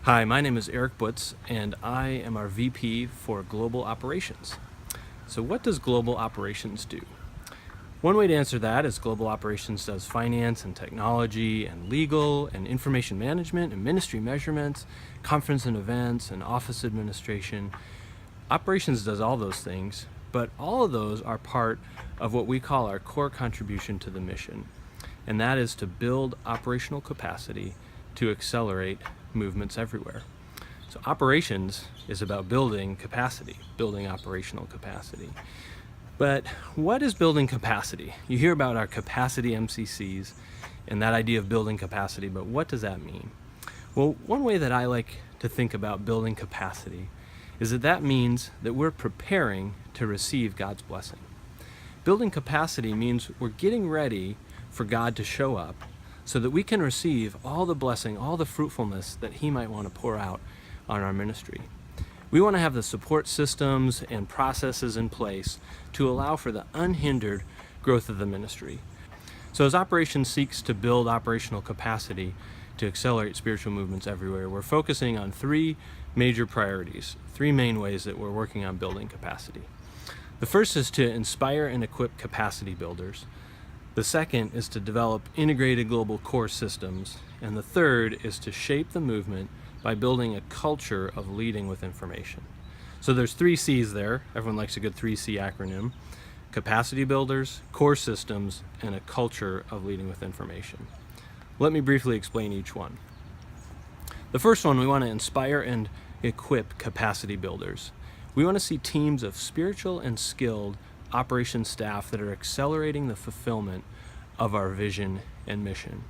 Hi, my name is Erik Butz, and I am our VP for Global Operations. So what does Global Operations do? One way to answer that is Global Operations does finance and technology and legal and information management and ministry measurements, conference and events and office administration. Operations does all those things, but all of those are part of what we call our core contribution to the mission, and that is to build operational capacity to accelerate movements everywhere. So operations is about building capacity, building operational capacity. But what is building capacity? You hear about our capacity MCCs and that idea of building capacity, but what does that mean? Well, one way that I like to think about building capacity is that means that we're preparing to receive God's blessing. Building capacity means we're getting ready for God to show up so that we can receive all the blessing, all the fruitfulness that He might want to pour out on our ministry. We want to have the support systems and processes in place to allow for the unhindered growth of the ministry. So as Operations seeks to build operational capacity to accelerate spiritual movements everywhere, we're focusing on three major priorities, three main ways that we're working on building capacity. The first is to inspire and equip capacity builders. The second is to develop integrated global core systems. And the third is to shape the movement by building a culture of leading with information. So there's 3 C's there. Everyone likes a good 3C acronym. Capacity builders, core systems, and a culture of leading with information. Let me briefly explain each one. The first one, we want to inspire and equip capacity builders. We want to see teams of spiritual and skilled operations staff that are accelerating the fulfillment of our vision and mission.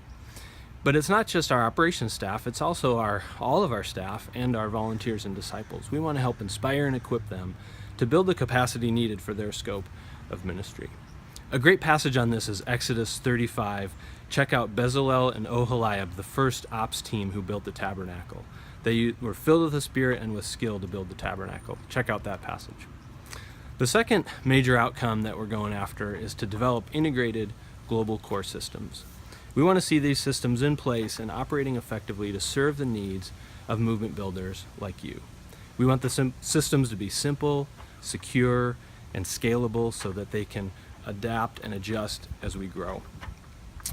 But it's not just our operations staff, it's also all of our staff and our volunteers and disciples. We want to help inspire and equip them to build the capacity needed for their scope of ministry. A great passage on this is Exodus 35. Check out BEZALEL and OHOLIAB, the first ops team who built the tabernacle. They were filled with the Spirit and with skill to build the tabernacle. Check out that passage. The second major outcome that we're going after is to develop integrated global core systems. We want to see these systems in place and operating effectively to serve the needs of movement builders like you. We want the systems to be simple, secure, and scalable so that they can adapt and adjust as we grow.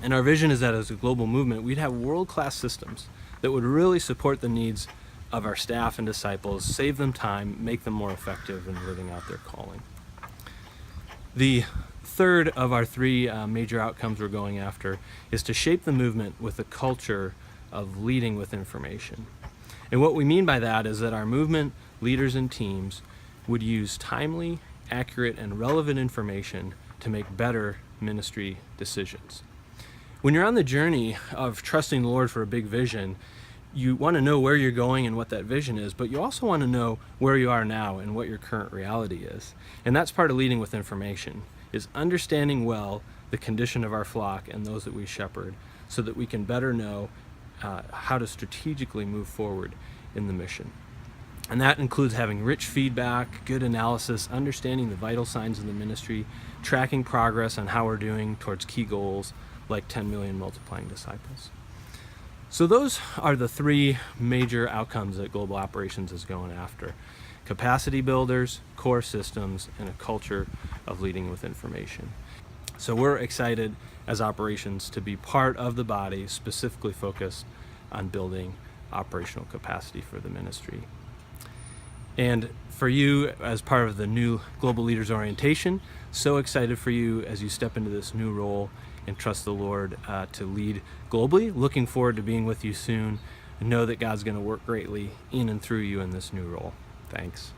And our vision is that as a global movement, we'd have world-class systems that would really support the needs of our staff and disciples, save them time, make them more effective in living out their calling. The third of our 3 major outcomes we're going after is to shape the movement with a culture of leading with information. And what we mean by that is that our movement leaders and teams would use timely, accurate, and relevant information to make better ministry decisions. When you're on the journey of trusting the Lord for a big vision, you want to know where you're going and what that vision is, but you also want to know where you are now and what your current reality is. And that's part of leading with information, is understanding well the condition of our flock and those that we shepherd so that we can better know how to strategically move forward in the mission. And that includes having rich feedback, good analysis, understanding the vital signs of the ministry, tracking progress on how we're doing towards key goals like 10 million multiplying disciples. So those are the 3 major outcomes that Global Operations is going after: capacity builders, core systems, and a culture of leading with information. So we're excited as Operations to be part of the body specifically focused on building operational capacity for the ministry. And for you as part of the new Global Leaders Orientation, so excited for you as you step into this new role and trust the Lord to lead globally. Looking forward to being with you soon, and know that God's going to work greatly in and through you in this new role. Thanks.